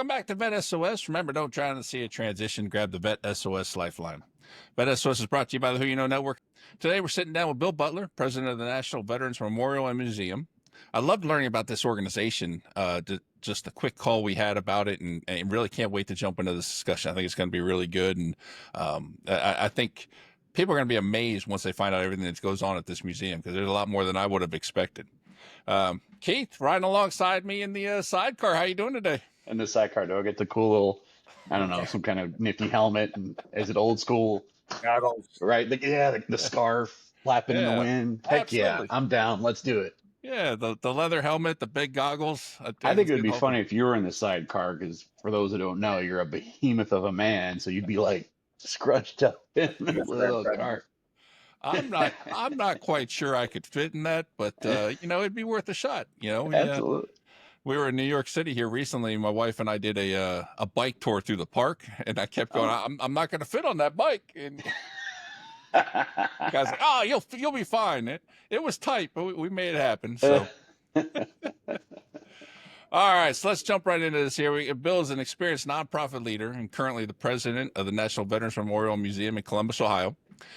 Welcome back to VET S.O.S. Remember, don't try to see a transition. Grab the VET S.O.S. Lifeline. VET S.O.S. is brought to you by the Who You Know Network. Today, we're sitting down with Bill Butler, president of the National Veterans Memorial and Museum. I loved learning about this organization, just a quick call we had about it, and really can't wait to jump into this discussion. I think it's going to be really good, and I think people are going to be amazed once they find out everything that goes on at this museum, because there's a lot more than I would have expected. Keith, riding alongside me in the sidecar. How you doing today? In the sidecar, do I get the cool little, I don't know, some kind of nifty helmet? And is it old school? Goggles. Right? The scarf flapping in the Yeah, wind. Heck yeah, absolutely. I'm down. Let's do it. Yeah, the leather helmet, the big goggles. I think it would get be the whole thing. funny if you were in the sidecar, because for those that don't know, you're a behemoth of a man, so you'd be like scrunched up in the little car. I'm not quite sure I could fit in that, but it'd be worth a shot. Absolutely. We were in New York City here recently. My wife and I did a bike tour through the park, and I kept going, I'm not going to fit on that bike. And the guy's like, oh, you'll be fine. It was tight, but we made it happen. So. All right, so let's jump right into this here. Bill is an experienced nonprofit leader and currently the president of the National Veterans Memorial Museum in Columbus, Ohio.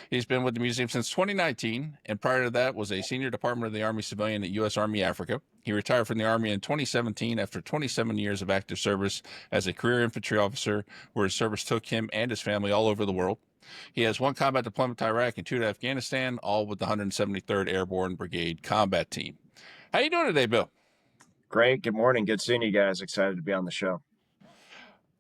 He's been with the museum since 2019, and prior to that was a senior department of the Army civilian at U.S. Army Africa. He retired from the Army in 2017 after 27 years of active service as a career infantry officer, where his service took him and his family all over the world. He has one combat deployment to Iraq and 2 to Afghanistan, all with the 173rd Airborne Brigade Combat Team. How you doing today, Bill? Great. Good morning. Good seeing you guys. Excited to be on the show.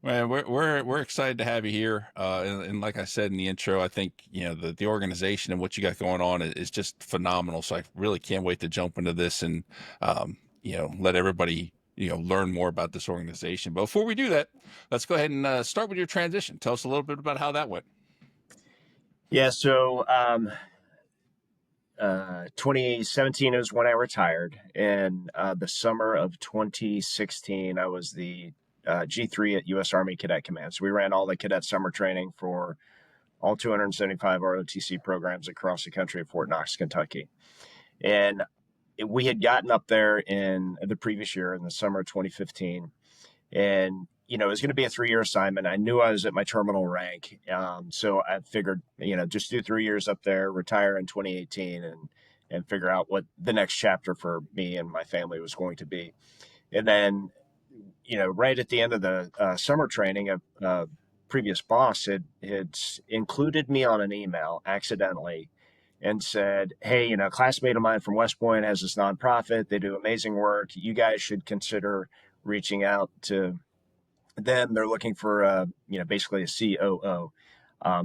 Man, we're excited to have you here. And like I said in the intro, I think the organization and what you got going on is just phenomenal. So I really can't wait to jump into this and let everybody learn more about this organization. But before we do that, let's go ahead and start with your transition. Tell us a little bit about how that went. Yeah. So 2017 is when I retired. And the summer of 2016, I was the G3 at U.S. Army Cadet Command. So we ran all the cadet summer training for all 275 ROTC programs across the country at Fort Knox, Kentucky. And we had gotten up there in the previous year in the summer of 2015. And, it was going to be a 3-year assignment. I knew I was at my terminal rank. So I figured, just do 3 years up there, retire in 2018 and figure out what the next chapter for me and my family was going to be. And then, right at the end of the summer training, a previous boss had included me on an email accidentally and said, hey, a classmate of mine from West Point has this nonprofit. They do amazing work. You guys should consider reaching out to them. They're looking for, basically a COO.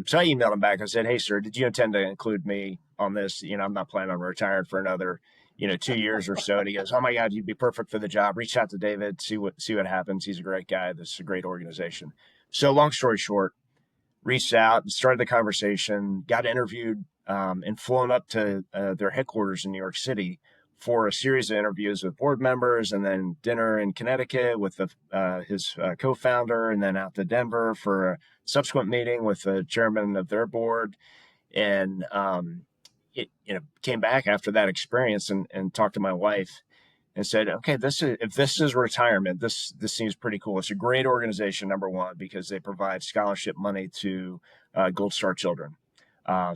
So I emailed him back. I said, hey, sir, did you intend to include me on this? I'm not planning on retiring for another 2 years or so. And he goes, oh my God, you'd be perfect for the job. Reach out to David, see what happens. He's a great guy. This is a great organization. So long story short, reached out and started the conversation, got interviewed and flown up to their headquarters in New York City for a series of interviews with board members, and then dinner in Connecticut with his co-founder, and then out to Denver for a subsequent meeting with the chairman of their board. And came back after that experience and talked to my wife and said, okay, if this is retirement, this seems pretty cool. It's a great organization, number one, because they provide scholarship money to Gold Star children.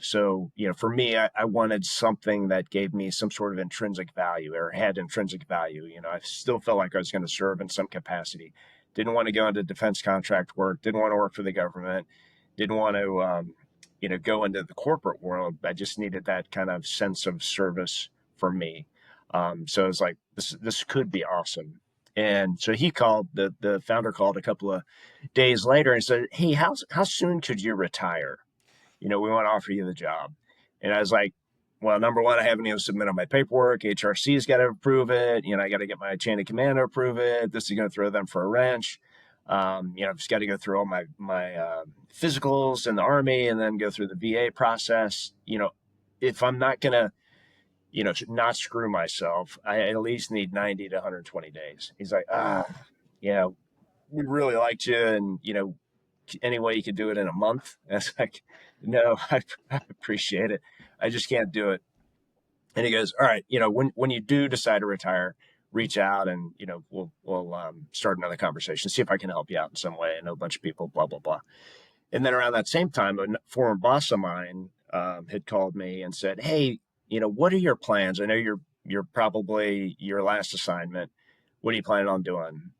So, for me, I wanted something that gave me some sort of intrinsic value, or had intrinsic value. I still felt like I was going to serve in some capacity. Didn't want to go into defense contract work. Didn't want to work for the government. Didn't want to, go into the corporate world. I just needed that kind of sense of service for me. So it was like, this could be awesome. And so he called, the founder called a couple of days later and said, hey, how soon could you retire? We want to offer you the job. And I was like, well, number one, I haven't even submitted my paperwork. HRC's got to approve it. I got to get my chain of command to approve it. This is going to throw them for a wrench. I've just got to go through all my physicals in the Army and then go through the VA process. If I'm not going to, not screw myself, I at least need 90 to 120 days. He's like, we really liked you. And, any way you could do it in a month? And it's like, no, I appreciate it. I just can't do it. And he goes, all right, when you do decide to retire, reach out and, we'll start another conversation, see if I can help you out in some way. I know a bunch of people, blah, blah, blah. And then around that same time, a former boss of mine had called me and said, "Hey, what are your plans? I know you're probably your last assignment. What are you planning on doing?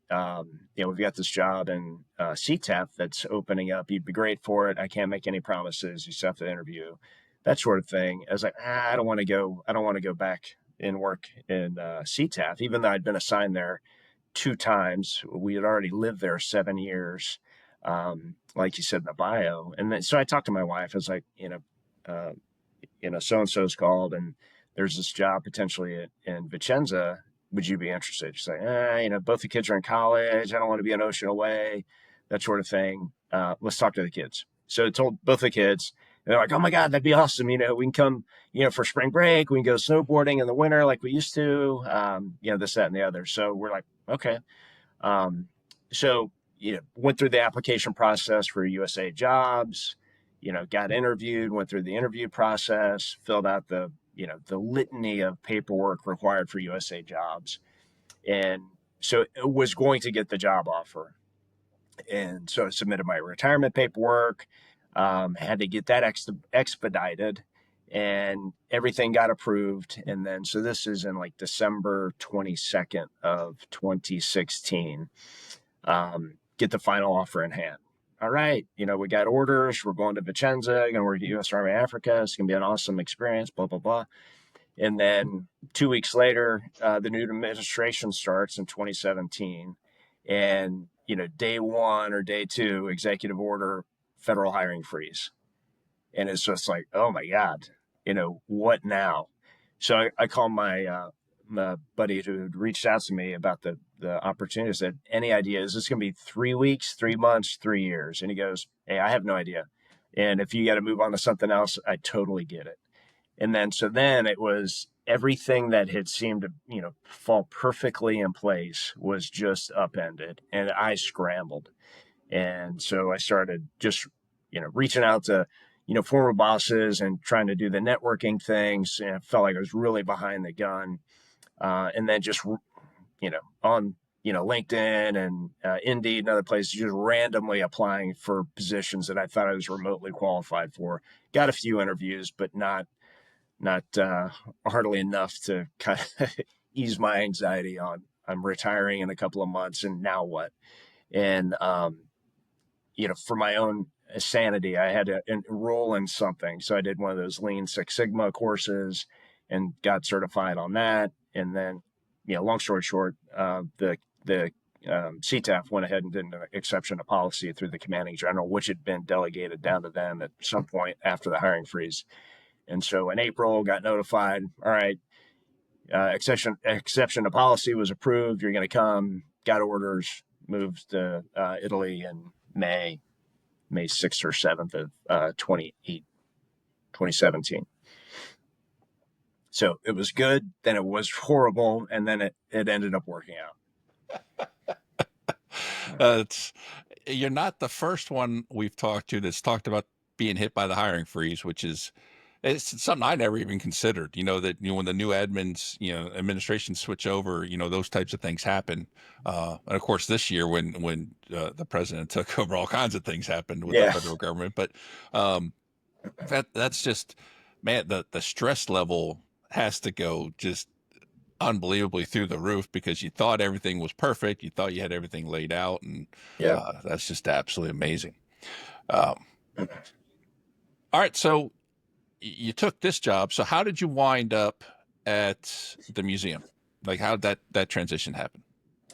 We've got this job in CTAF that's opening up. You'd be great for it. I can't make any promises. You still have to interview, that sort of thing." I was like, I don't want to go. I don't want to go back and work in CTAF, even though I'd been assigned there 2 times. We had already lived there 7 years, like you said in the bio. And then, so I talked to my wife. I was like, uh, so and so's called, and there's this job potentially in Vicenza. Would you be interested? She's like, both the kids are in college. I don't want to be an ocean away, that sort of thing. Let's talk to the kids. So I told both the kids, and they're like, "Oh my God, that'd be awesome. We can come, for spring break. We can go snowboarding in the winter like we used to, this, that, and the other." So we're like, okay. So, went through the application process for USA Jobs, got interviewed, went through the interview process, filled out the litany of paperwork required for USA Jobs. And so it was going to get the job offer. And so I submitted my retirement paperwork, had to get that expedited, and everything got approved. And then, so this is in like December 22nd of 2016, get the final offer in hand. All right, we got orders. We're going to Vicenza, going to work at U.S. Army Africa. It's going to be an awesome experience, blah, blah, blah. And then 2 weeks later, the new administration starts in 2017. And, day one or day two, executive order, federal hiring freeze. And it's just like, oh my God, what now? So I called my buddy who had reached out to me about the opportunity. I said, "Any idea? Is this going to be 3 weeks, 3 months, 3 years?" And he goes, "Hey, I have no idea. And if you got to move on to something else, I totally get it." And then it was everything that had seemed to, fall perfectly in place was just upended, and I scrambled. And so I started just, reaching out to, former bosses and trying to do the networking things. And I felt like I was really behind the gun. And then just, on, LinkedIn and Indeed and other places, just randomly applying for positions that I thought I was remotely qualified for. Got a few interviews, but not hardly enough to kind of ease my anxiety on I'm retiring in a couple of months and now what? And, for my own sanity, I had to enroll in something. So I did one of those Lean Six Sigma courses and got certified on that. And then, long story short, the CTAF went ahead and did an exception to policy through the commanding general, which had been delegated down to them at some point after the hiring freeze. And so in April, got notified, all right, exception to policy was approved. You're going to come. Got orders, moved to Italy in May 6th or 7th of 2017. So it was good, then it was horrible, and then it ended up working out. You're not the first one we've talked to that's talked about being hit by the hiring freeze, which is it's something I never even considered. That when the new admins, administrations switch over, those types of things happen. And of course, this year when the president took over, all kinds of things happened with the federal government. But that's just, man, the stress level has to go just unbelievably through the roof because you thought everything was perfect. You thought you had everything laid out, and that's just absolutely amazing. All right, so you took this job. So how did you wind up at the museum? Like, how did that transition happen?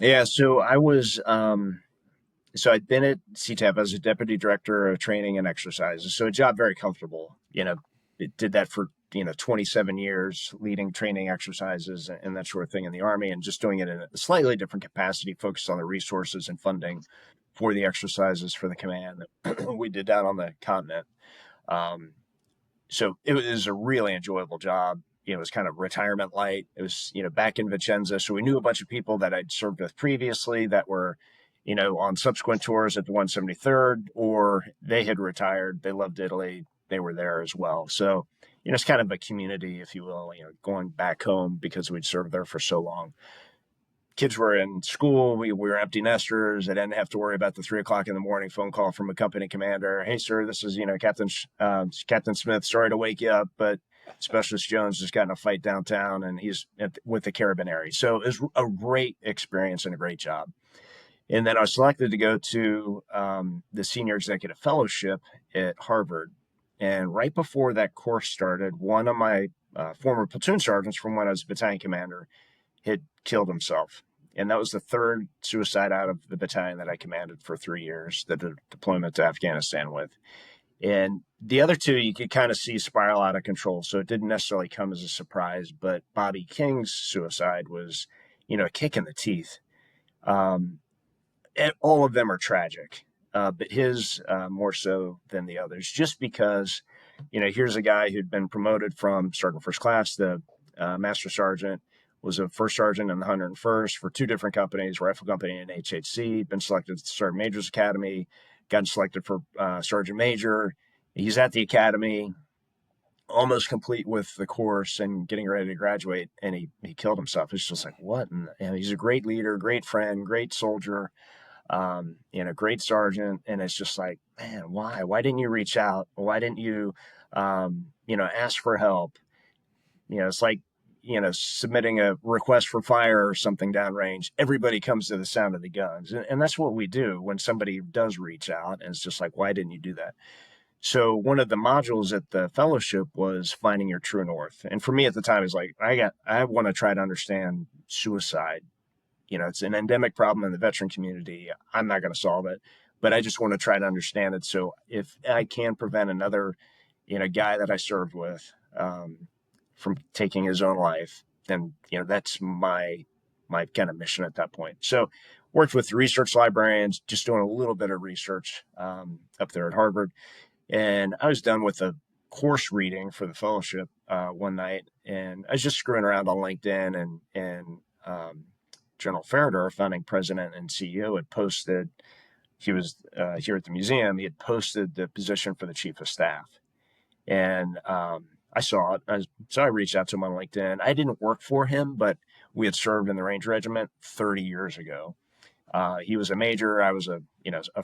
Yeah, so I was so I'd been at CTAP as a deputy director of training and exercises. So a job very comfortable. It did that for 27 years, leading training exercises and that sort of thing in the Army, and just doing it in a slightly different capacity, focused on the resources and funding for the exercises for the command. We did that on the continent. So it was a really enjoyable job. It was kind of retirement light. It was, back in Vicenza. So we knew a bunch of people that I'd served with previously that were, on subsequent tours at the 173rd, or they had retired. They loved Italy. They were there as well. So, it's kind of a community, if you will, going back home because we'd served there for so long. kids were in school. We were empty nesters. I didn't have to worry about the 3 o'clock in the morning phone call from a company commander. Hey, sir, this is, Captain Smith. Sorry to wake you up, but Specialist Jones just got in a fight downtown and he's with the Carabinieri. So it was a great experience and a great job. And then I was selected to go to the Senior Executive Fellowship at Harvard. And right before that course started, one of my former platoon sergeants from when I was battalion commander had killed himself. And that was the third suicide out of the battalion that I commanded for 3 years, the deployment to Afghanistan with. And the other two, you could kind of see spiral out of control. So it didn't necessarily come as a surprise, but Bobby King's suicide was, a kick in the teeth. And all of them are tragic, but his more so than the others, just because, here's a guy who'd been promoted from sergeant first class to master sergeant, was a first sergeant in the 101st for 2 different companies, rifle company and HHC, been selected to Sergeant Major's Academy, gotten selected for sergeant major. He's at the academy, almost complete with the course and getting ready to graduate, and he killed himself. It's just like, what? And he's a great leader, great friend, great soldier, great sergeant. And it's just like, man, why didn't you reach out? Why didn't you, ask for help? It's like, submitting a request for fire or something downrange. Everybody comes to the sound of the guns. And that's what we do when somebody does reach out. And it's just like, why didn't you do that? So one of the modules at the fellowship was finding your true north. And for me at the time, it's like, I want to try to understand suicide. It's an endemic problem in the veteran community. I'm not going to solve it, but I just want to try to understand it. So if I can prevent another, guy that I served with from taking his own life, then, that's my kind of mission at that point. So worked with research librarians, just doing a little bit of research up there at Harvard. And I was done with a course reading for the fellowship one night, and I was just screwing around on LinkedIn, and General Farrader, our founding president and CEO, had posted, he was here at the museum, he had posted the position for the chief of staff. And I saw it. So I reached out to him on LinkedIn. I didn't work for him, but we had served in the Range Regiment 30 years ago. He was a major. I was a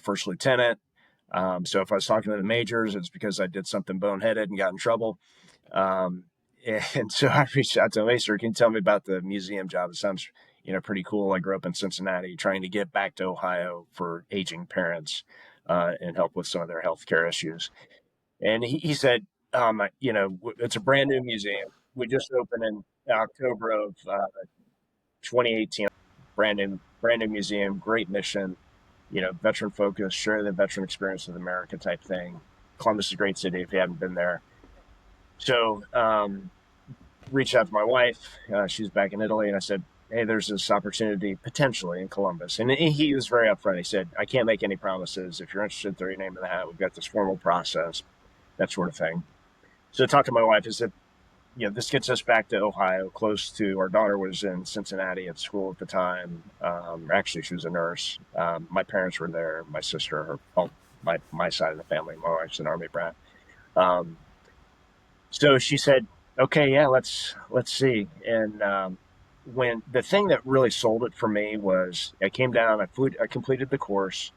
first lieutenant. So if I was talking to the majors, it's because I did something boneheaded and got in trouble. And so I reached out to him. Hey, sir, can you tell me about the museum job? It sounds, pretty cool. I grew up in Cincinnati, trying to get back to Ohio for aging parents and help with some of their healthcare issues. And he said, it's a brand new museum. We just opened in October of 2018. Brand new museum, great mission. Veteran focus, share the veteran experience with America type thing. Columbus is a great city if you haven't been there. So reached out to my wife. She's back in Italy, and I said, hey, there's this opportunity potentially in Columbus. And he was very upfront. He said, I can't make any promises. If you're interested, throw your name in the hat. We've got this formal process, that sort of thing. So I talked to my wife. I said, this gets us back to Ohio, close to, our daughter was in Cincinnati at school at the time. Actually, she was a nurse. My parents were there, my sister, my side of the family. My wife's an Army brat. So she said, okay, yeah, let's see. And when the thing that really sold it for me was I came down, I completed the course,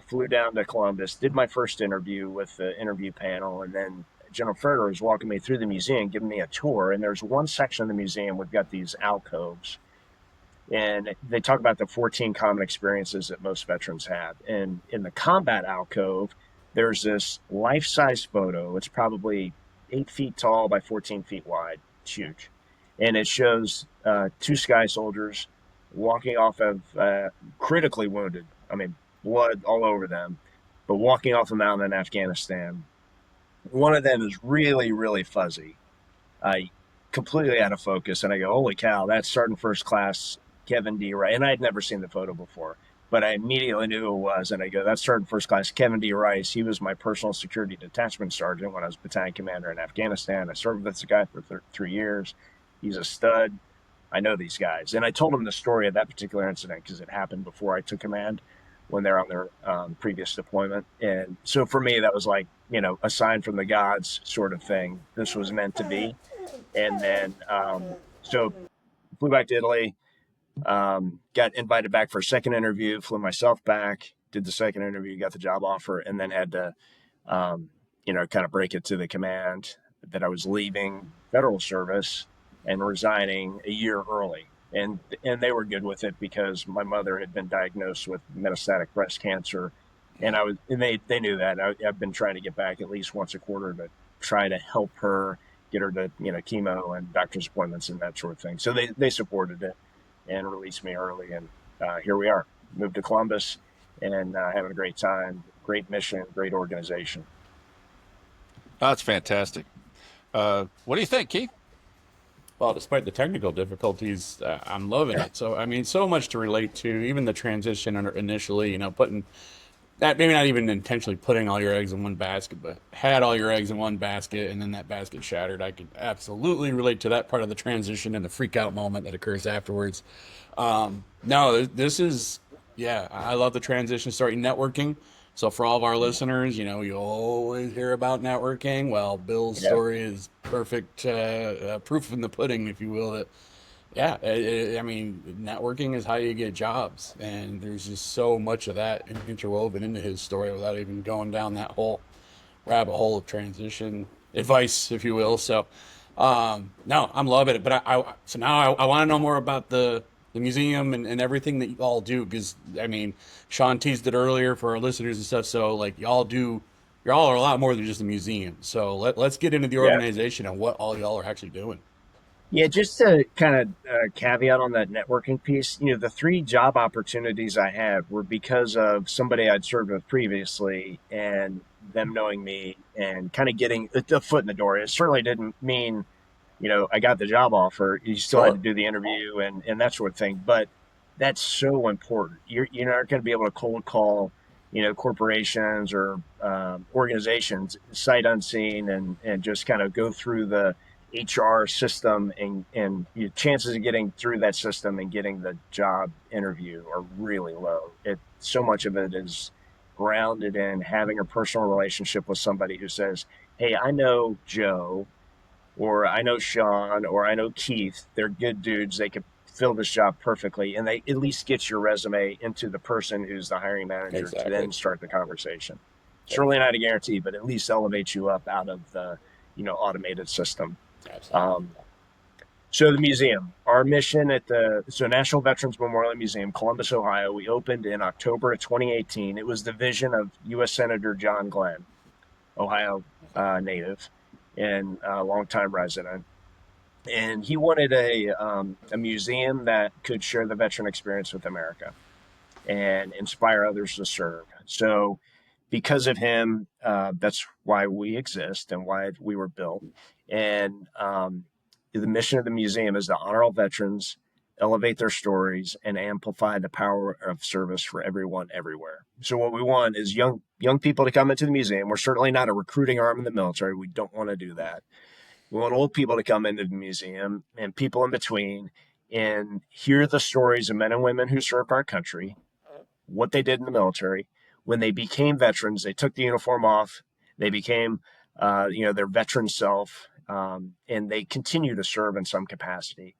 flew down to Columbus, did my first interview with the interview panel, and then General Farrader was walking me through the museum, giving me a tour. And there's one section of the museum, we've got these alcoves, and they talk about the 14 common experiences that most veterans have. And in the combat alcove, there's this life-size photo. It's probably 8 feet tall by 14 feet wide. It's huge. And it shows 2 sky soldiers walking off of critically wounded. I mean, blood all over them, but walking off a mountain in Afghanistan. One of them is really, really fuzzy, completely out of focus. And I go, holy cow, that's Sergeant First Class Kevin D. Rice. And I had never seen the photo before, but I immediately knew who it was. And I go, that's Sergeant First Class Kevin D. Rice. He was my personal security detachment sergeant when I was battalion commander in Afghanistan. I served with this guy for 3 years. He's a stud. I know these guys. And I told him the story of that particular incident because it happened before I took command, when they're on their previous deployment. And so for me, that was like, a sign from the gods sort of thing. This was meant to be. And then, so flew back to Italy, Got invited back for a second interview, flew myself back, did the second interview, got the job offer, and then had to, kind of break it to the command that I was leaving federal service and resigning a year early. And they were good with it because my mother had been diagnosed with metastatic breast cancer, and they knew that. I've been trying to get back at least once a quarter to try to help her, get her to chemo and doctor's appointments and that sort of thing. So they supported it and released me early, and here we are. Moved to Columbus and having a great time. Great mission, great organization. Oh, that's fantastic. What do you think, Keith? Well, despite the technical difficulties, I'm loving it. So, I mean, so much to relate to. Even the transition initially, putting that, maybe not even intentionally putting all your eggs in one basket, but had all your eggs in one basket and then that basket shattered. I could absolutely relate to that part of the transition and the freak out moment that occurs afterwards. No, this is, yeah, I love the transition story. Networking. So for all of our listeners, you always hear about networking. Well, Bill's Yeah. story is perfect proof in the pudding, if you will, that yeah, I mean, networking is how you get jobs, and there's just so much of that interwoven into his story without even going down that whole rabbit hole of transition advice, if you will. So, no, I'm loving it. But so now I want to know more about the museum and everything that you all do, because I mean, Sean teased it earlier for our listeners and stuff. So, like, y'all are a lot more than just a museum. So let's get into the Yeah. organization and what all y'all are actually doing. Yeah, just to kind of caveat on that networking piece, the three job opportunities I had were because of somebody I'd served with previously and them knowing me and kind of getting a foot in the door. It certainly didn't mean, I got the job offer. You still had to Sure. do the interview and that sort of thing. But that's so important. You're not going to be able to cold call, corporations or organizations sight unseen and just kind of go through the HR system and your chances of getting through that system and getting the job interview are really low. So much of it is grounded in having a personal relationship with somebody who says, "Hey, I know Joe, or I know Sean, or I know Keith. They're good dudes. They could fill this job perfectly." And they at least get your resume into the person who's the hiring manager to Exactly. then start the conversation. Certainly not a guarantee, but at least elevates you up out of the, automated system. Absolutely. Um, so the museum, our mission at the National Veterans Memorial Museum, Columbus, Ohio, we opened in October of 2018. It was the vision of U.S. Senator John Glenn, Ohio native and longtime resident. And he wanted a museum that could share the veteran experience with America and inspire others to serve. So, because of him, that's why we exist and why we were built. And the mission of the museum is to honor all veterans, elevate their stories, and amplify the power of service for everyone, everywhere. So, what we want is young people to come into the museum. We're certainly not a recruiting arm in the military. We don't want to do that. We want old people to come into the museum and people in between and hear the stories of men and women who served our country, what they did in the military. When they became veterans, they took the uniform off. They became, their veteran self, and they continue to serve in some capacity.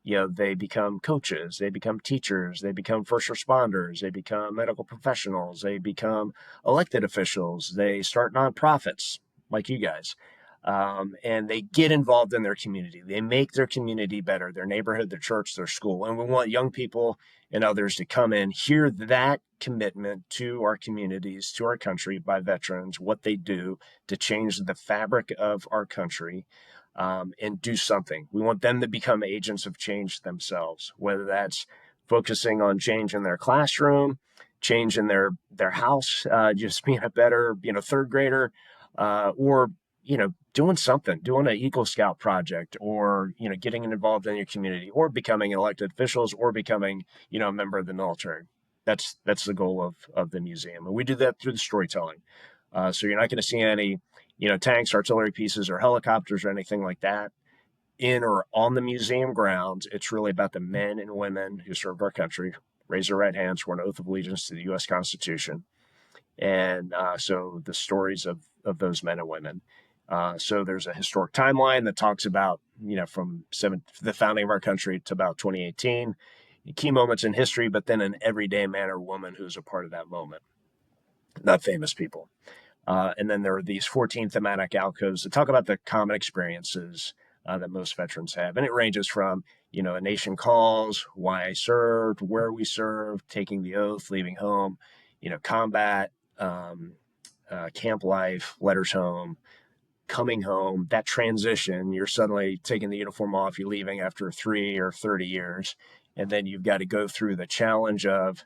They become coaches, they become teachers, they become first responders, they become medical professionals, they become elected officials, they start nonprofits like you guys. And they get involved in their community. They make their community better, their neighborhood, their church, their school. And we want young people and others to come in, hear that commitment to our communities, to our country by veterans, what they do to change the fabric of our country, and do something. We want them to become agents of change themselves, whether that's focusing on change in their classroom, change in their house, just being a better, third grader, or doing something, doing an Eagle Scout project, or getting involved in your community, or becoming elected officials, or becoming a member of the military. That's the goal of the museum, and we do that through the storytelling. So you're not going to see any tanks, artillery pieces, or helicopters or anything like that in or on the museum grounds. It's really about the men and women who served our country, raised their right hands, swore an oath of allegiance to the U.S. Constitution, and so the stories of those men and women. So there's a historic timeline that talks about from the founding of our country to about 2018. key moments in history, but then an everyday man or woman who's a part of that moment, not famous people. And then there are these 14 thematic alcoves that talk about the common experiences that most veterans have. And it ranges from, a nation calls, why I served, where we served, taking the oath, leaving home, combat, camp life, letters home, coming home, that transition. You're suddenly taking the uniform off, you're leaving after 3 or 30 years. And then you've got to go through the challenge of,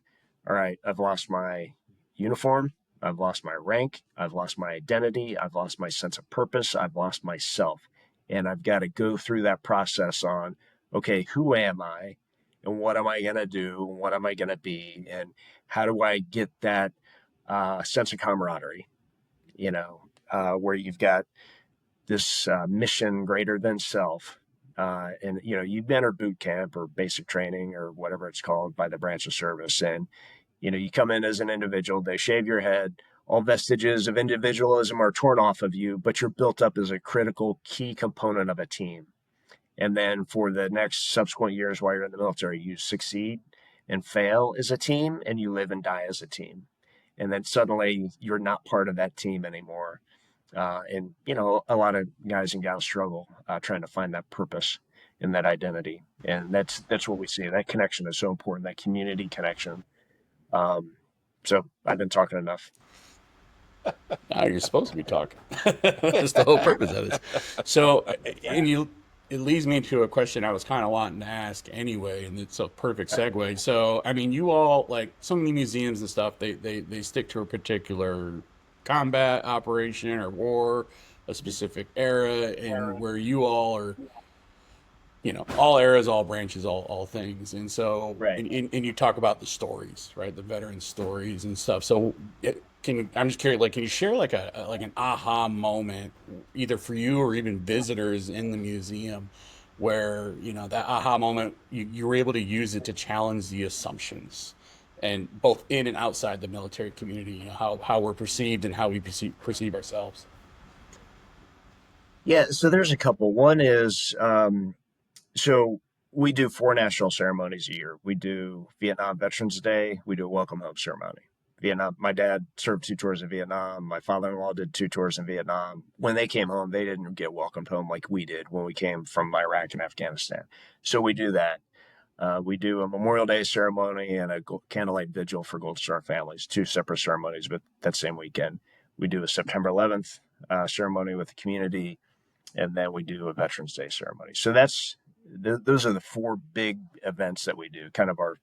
all right, I've lost my uniform, I've lost my rank, I've lost my identity, I've lost my sense of purpose, I've lost myself. And I've got to go through that process on, okay, who am I? And what am I going to do? What am I going to be? And how do I get that sense of camaraderie, where you've got this mission greater than self. And you've entered boot camp or basic training or whatever it's called by the branch of service. And, you come in as an individual, they shave your head, all vestiges of individualism are torn off of you, but you're built up as a critical key component of a team. And then for the next subsequent years while you're in the military, you succeed and fail as a team, and you live and die as a team. And then suddenly you're not part of that team anymore. And a lot of guys and gals struggle trying to find that purpose and that identity, and that's what we see. That connection is so important, that community connection. So I've been talking enough. Now you're supposed to be talking. That's the whole purpose of this. So, it leads me to a question I was kind of wanting to ask anyway, and it's a perfect segue. So, I mean, you all, like some of the museums and stuff, they stick to a particular combat operation or war, a specific era, and where you all are, all eras, all branches, all things. And so, Right. and you talk about the stories, right? The veteran stories and stuff. So, I'm just curious, like, can you share like like an aha moment, either for you or even visitors in the museum, where that aha moment you were able to use it to challenge the assumptions, and both in and outside the military community, how we're perceived and how we perceive ourselves. Yeah. So there's a couple. One is so we do 4 national ceremonies a year. We do Vietnam Veterans Day. We do a welcome home ceremony. Vietnam. My dad served 2 tours in Vietnam. My father-in-law did 2 tours in Vietnam. When they came home, they didn't get welcomed home like we did when we came from Iraq and Afghanistan. So we do that. We do a Memorial Day ceremony and a candlelight vigil for Gold Star families, 2 separate ceremonies, but that same weekend. We do a September 11th ceremony with the community, and then we do a Veterans Day ceremony. So those are the 4 big events that we do, kind of our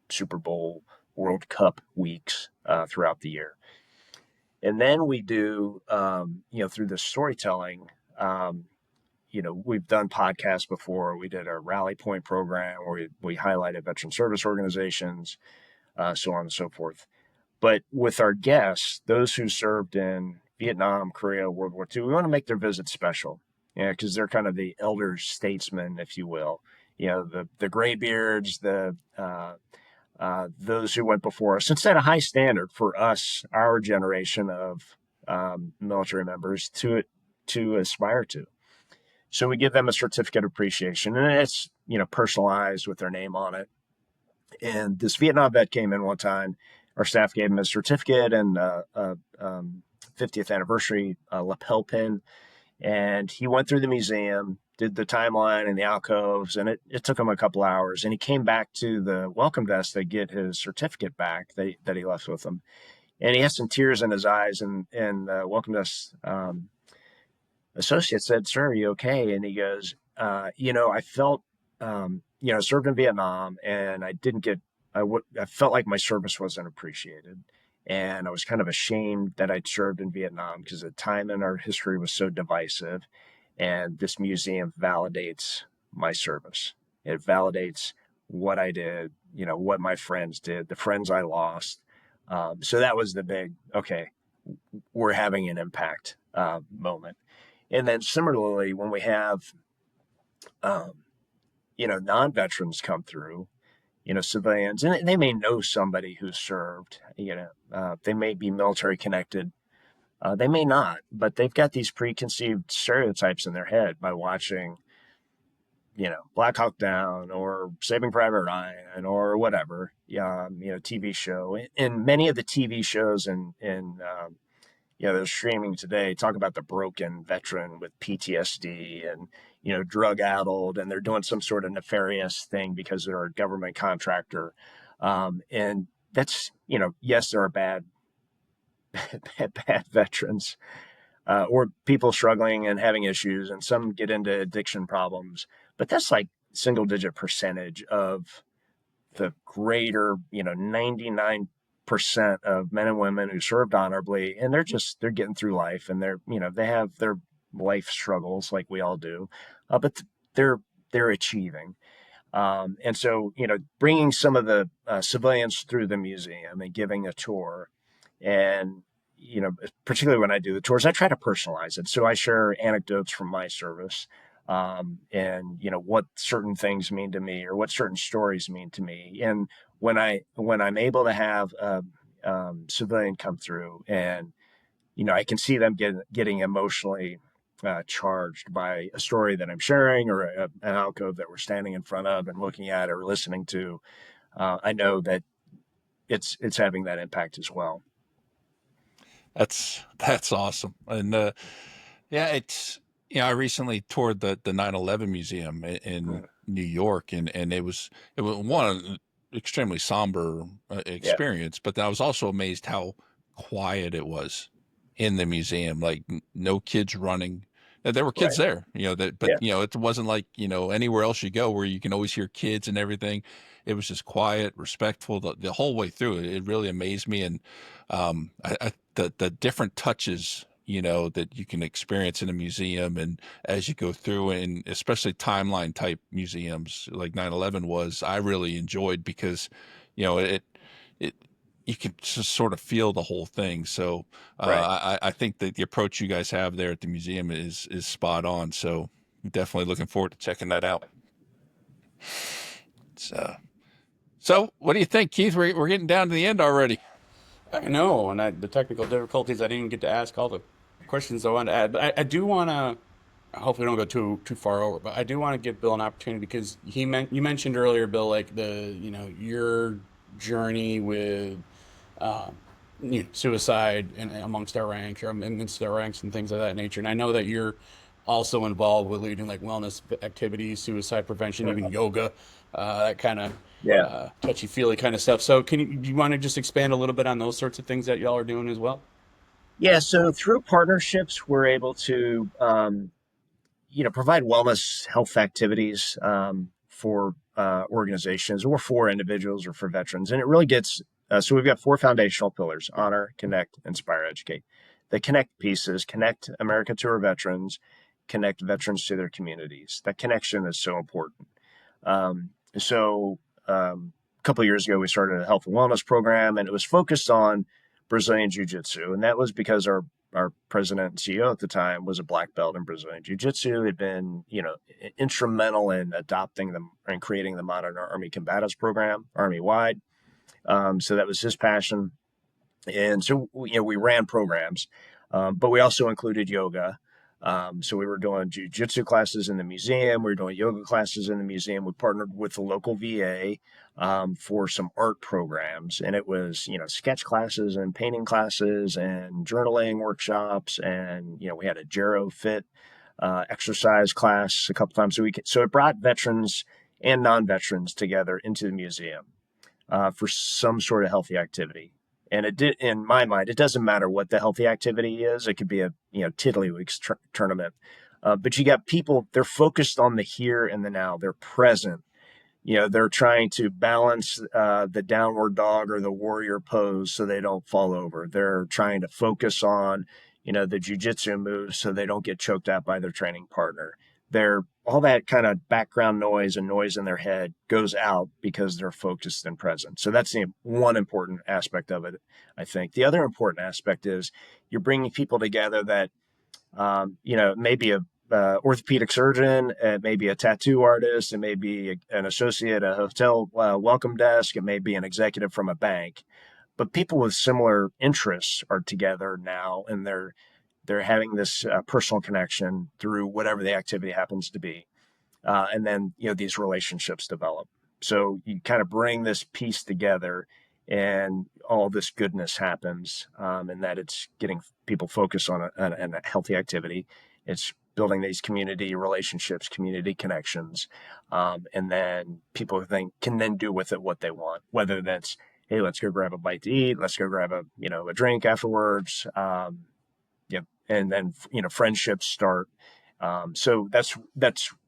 Super Bowl, World Cup weeks throughout the year. And then we do, through the storytelling, we've done podcasts before. We did a Rally Point program where we highlighted veteran service organizations, so on and so forth. But with our guests, those who served in Vietnam, Korea, World War II, we want to make their visit special. Yeah, because they're kind of the elder statesmen, if you will. The graybeards, those who went before us, and set a high standard for us, our generation of military members, to aspire to. So we give them a certificate of appreciation, and it's personalized with their name on it. And this Vietnam vet came in one time. Our staff gave him a certificate and a 50th anniversary lapel pin. And he went through the museum, did the timeline and the alcoves, and it took him a couple hours. And he came back to the welcome desk to get his certificate back that he left with him. And he had some tears in his eyes, and welcome desk associate said, "Sir, are you okay?" And he goes, I felt, I served in Vietnam, and I felt like my service wasn't appreciated. And I was kind of ashamed that I'd served in Vietnam because the time in our history was so divisive. And this museum validates my service. It validates what I did, what my friends did, the friends I lost. So that was the big, okay, we're having an impact moment. And then similarly, when we have, non-veterans come through, civilians, and they may know somebody who served, they may be military connected. They may not, but they've got these preconceived stereotypes in their head by watching Black Hawk Down or Saving Private Ryan or whatever, TV show. And many of the TV shows and they're streaming today talk about the broken veteran with PTSD and, drug addled, and they're doing some sort of nefarious thing because they're a government contractor. And that's, yes, there are bad, bad veterans, or people struggling and having issues, and some get into addiction problems, but that's like single digit percentage of the greater, 99% of men and women who served honorably, and they're getting through life, and they have their life struggles like we all do, but they're achieving. And so, bringing some of the civilians through the museum and giving a tour, and particularly when I do the tours, I try to personalize it. So I share anecdotes from my service, and what certain things mean to me or what certain stories mean to me. And when I'm able to have a civilian come through, and I can see them getting emotionally charged by a story that I'm sharing, or an alcove that we're standing in front of and looking at or listening to, I know that it's having that impact as well. That's awesome. And yeah, it's I recently toured the 9/11 museum in New York, and it was one extremely somber experience, but I was also amazed how quiet it was in the museum. Like no kids running. There were kids there, but it wasn't like anywhere else you go where you can always hear kids and everything. It was just quiet, respectful the whole way through. It really amazed me, and the different touches that you can experience in a museum, and as you go through, and especially timeline type museums like 9/11 was, I really enjoyed, because it you can just sort of feel the whole thing. So I think that the approach you guys have there at the museum is spot on. So definitely looking forward to checking that out. So what do you think, Keith? We're getting down to the end already. I know, and the technical difficulties, I didn't get to ask all the questions I wanted to add. But I do want to, hopefully don't go too far over, but I do want to give Bill an opportunity, because you mentioned earlier, Bill, like your journey with suicide and amongst our ranks, or amidst our ranks and things of that nature. And I know that you're also involved with leading like wellness activities, suicide prevention, even yoga, that kind of touchy feely kind of stuff. So do you want to just expand a little bit on those sorts of things that y'all are doing as well? Yeah. So through partnerships, we're able to, provide wellness health activities for organizations, or for individuals, or for veterans. And it really gets, so we've got 4 foundational pillars: honor, connect, inspire, educate. The connect pieces: connect America to our veterans, connect veterans to their communities. That connection is so important. A couple of years ago, we started a health and wellness program, and it was focused on Brazilian Jiu-Jitsu. And that was because our president and CEO at the time was a black belt in Brazilian Jiu-Jitsu, had been, instrumental in adopting them and creating the modern Army Combatives program, Army-wide. So that was his passion. And so, we ran programs, but we also included yoga. So we were doing jiu-jitsu classes in the museum. We were doing yoga classes in the museum. We partnered with the local VA for some art programs. And it was, sketch classes and painting classes and journaling workshops. And, we had a Gero Fit exercise class a couple times a week. So it brought veterans and non-veterans together into the museum for some sort of healthy activity. And it did, in my mind, it doesn't matter what the healthy activity is. It could be a Tiddlywinks tournament, but you got people. They're focused on the here and the now. They're present. They're trying to balance the downward dog or the warrior pose so they don't fall over. They're trying to focus on the jiu-jitsu moves so they don't get choked out by their training partner. All that kind of background noise and noise in their head goes out because they're focused and present. So that's the one important aspect of it, I think. The other important aspect is you're bringing people together that, maybe a orthopedic surgeon, it may be a tattoo artist, it may be an associate at a hotel welcome desk, it may be an executive from a bank, but people with similar interests are together now, and they're having this personal connection through whatever the activity happens to be. and then these relationships develop. So you kind of bring this piece together, and all this goodness happens, and that it's getting people focused on a healthy activity. It's building these community relationships, community connections, and then people can then do with it what they want, whether that's, hey, let's go grab a bite to eat, let's go grab a drink afterwards, and then friendships start. So that's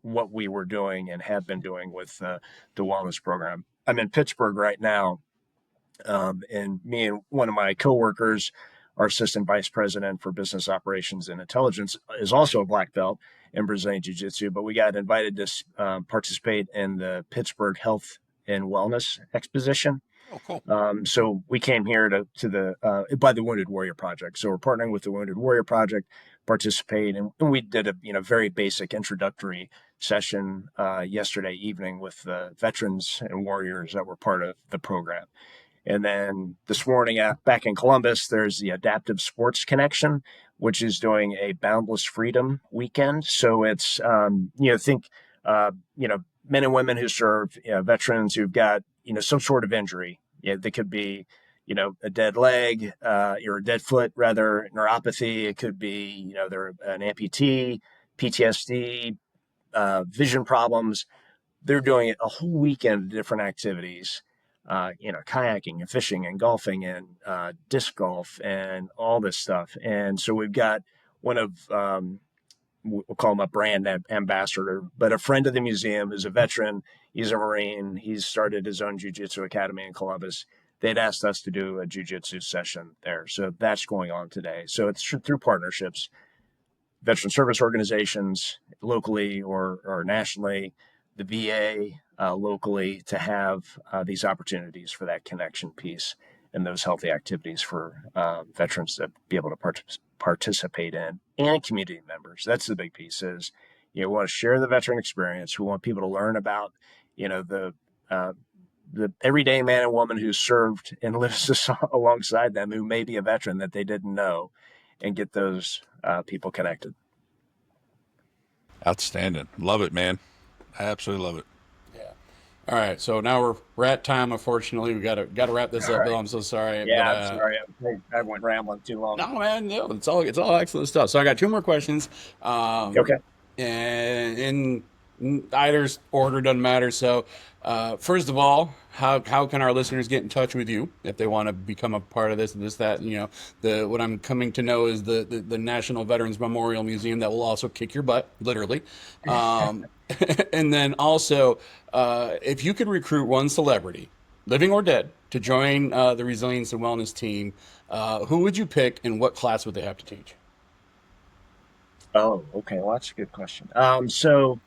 what we were doing and have been doing with the wellness program. I'm in Pittsburgh right now, and me and one of my coworkers, our assistant vice president for business operations and intelligence, is also a black belt in Brazilian Jiu-Jitsu. But we got invited to participate in the Pittsburgh Health and Wellness Exposition. Oh, cool. So we came here to the by the Wounded Warrior Project. So we're partnering with the Wounded Warrior Project, participate, and we did a very basic introductory session yesterday evening with the veterans and warriors that were part of the program. And then this morning, back in Columbus, there's the Adaptive Sports Connection, which is doing a Boundless Freedom weekend. So it's, think, men and women who serve, veterans who've got, some sort of injury. They could be, a dead leg, or a dead foot, rather, neuropathy. It could be, they're an amputee, PTSD, vision problems. They're doing a whole weekend of different activities, kayaking and fishing and golfing and disc golf and all this stuff. And so we've got one of, we'll call him a brand ambassador, but a friend of the museum is a veteran. He's a Marine. He's started his own jiu-jitsu academy in Columbus. They'd asked us to do a jiu-jitsu session there. So that's going on today. So it's through partnerships, veteran service organizations locally or nationally, the VA locally, to have these opportunities for that connection piece and those healthy activities for veterans to be able to participate in, and community members. That's the big piece is, we want to share the veteran experience. We want people to learn about, the everyday man and woman who served and lives alongside them, who may be a veteran that they didn't know, and get those people connected. Outstanding. Love it, man. I absolutely love it. Yeah. All right. So now we're at time. Unfortunately, we gotta wrap this up, All Bill. right. I'm so sorry. Yeah, but, I'm sorry. I went rambling too long. No, man. No, it's all excellent stuff. So I got two more questions. Okay. And in either order doesn't matter. So, first of all, how can our listeners get in touch with you if they want to become a part of this and this, that, what I'm coming to know is the National Veterans Memorial Museum that will also kick your butt, literally. And then also, if you could recruit one celebrity, living or dead, to join the Resilience and Wellness team, who would you pick and what class would they have to teach? Oh, okay. Well, that's a good question. So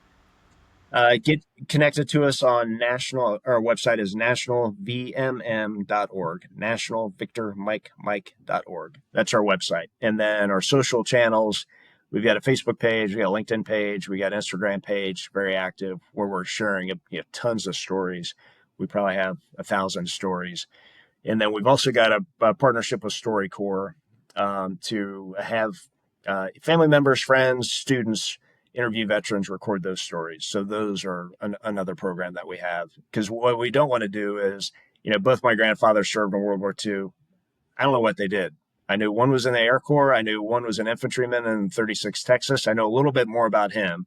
get connected to us on our website is nationalvmm.org, nationalvictormike.org. That's our website. And then our social channels, we've got a Facebook page, we got a LinkedIn page, we got an Instagram page, very active, where we're sharing tons of stories. We probably have 1,000 stories. And then we've also got a partnership with StoryCorps to have family members, friends, students interview veterans, record those stories. So those are another program that we have. Because what we don't want to do is, both my grandfathers served in World War II. I don't know what they did. I knew one was in the Air Corps. I knew one was an infantryman in 36 Texas. I know a little bit more about him.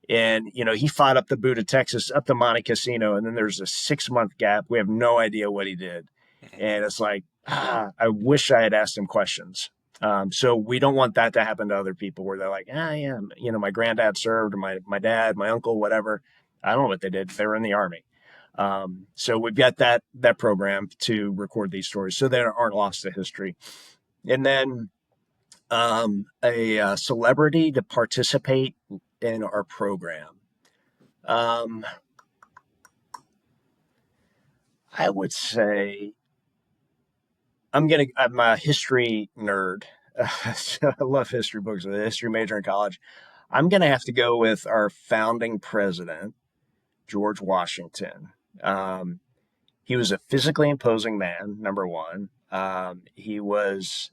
And, he fought up the boot of Texas, up the Monte Cassino, and then there's a 6-month gap. We have no idea what he did. And it's like, I wish I had asked him questions. So we don't want that to happen to other people where they're like, yeah, my granddad served, or my dad, my uncle, whatever. I don't know what they did. They were in the Army. So we've got that program to record these stories so they aren't lost to history. And then a celebrity to participate in our program. I would say I'm a history nerd. So I love history books. I'm a history major in college. I'm going to have to go with our founding president, George Washington. He was a physically imposing man, number one. He was,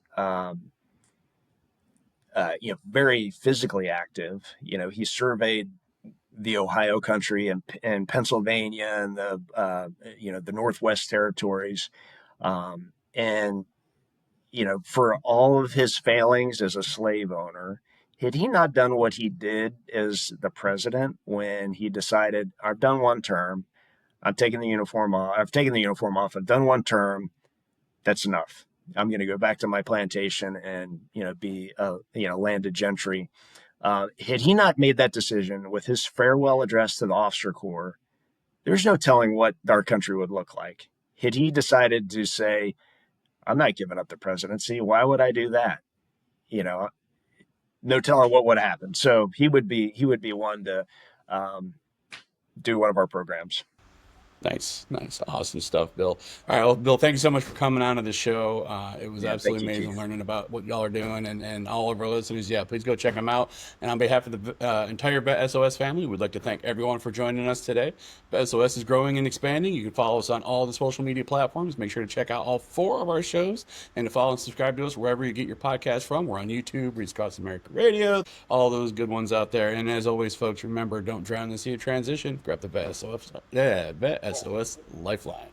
very physically active. He surveyed the Ohio country and Pennsylvania and the Northwest Territories, and for all of his failings as a slave owner, had he not done what he did as the president when he decided, I've done one term, I'm taking the uniform off, I've taken the uniform off, I've done one term, that's enough. I'm going to go back to my plantation and be landed gentry. Had he not made that decision with his farewell address to the officer corps, there's no telling what our country would look like. Had he decided to say, I'm not giving up the presidency, why would I do that? No telling what would happen. So he would be one to do one of our programs. Nice. Awesome stuff, Bill. All right, well, Bill, thank you so much for coming on to the show. It was absolutely amazing Keith. learning about what y'all are doing, and all of our listeners, please go check them out. And on behalf of the entire VET S.O.S family, we'd like to thank everyone for joining us today. VET S.O.S is growing and expanding. You can follow us on all the social media platforms. Make sure to check out all 4 of our shows and to follow and subscribe to us wherever you get your podcast from. We're on YouTube, Reach Across America Radio, all those good ones out there. And as always, folks, remember, don't drown in the sea of transition. Grab the VET S.O.S. VET S.O.S Lifeline.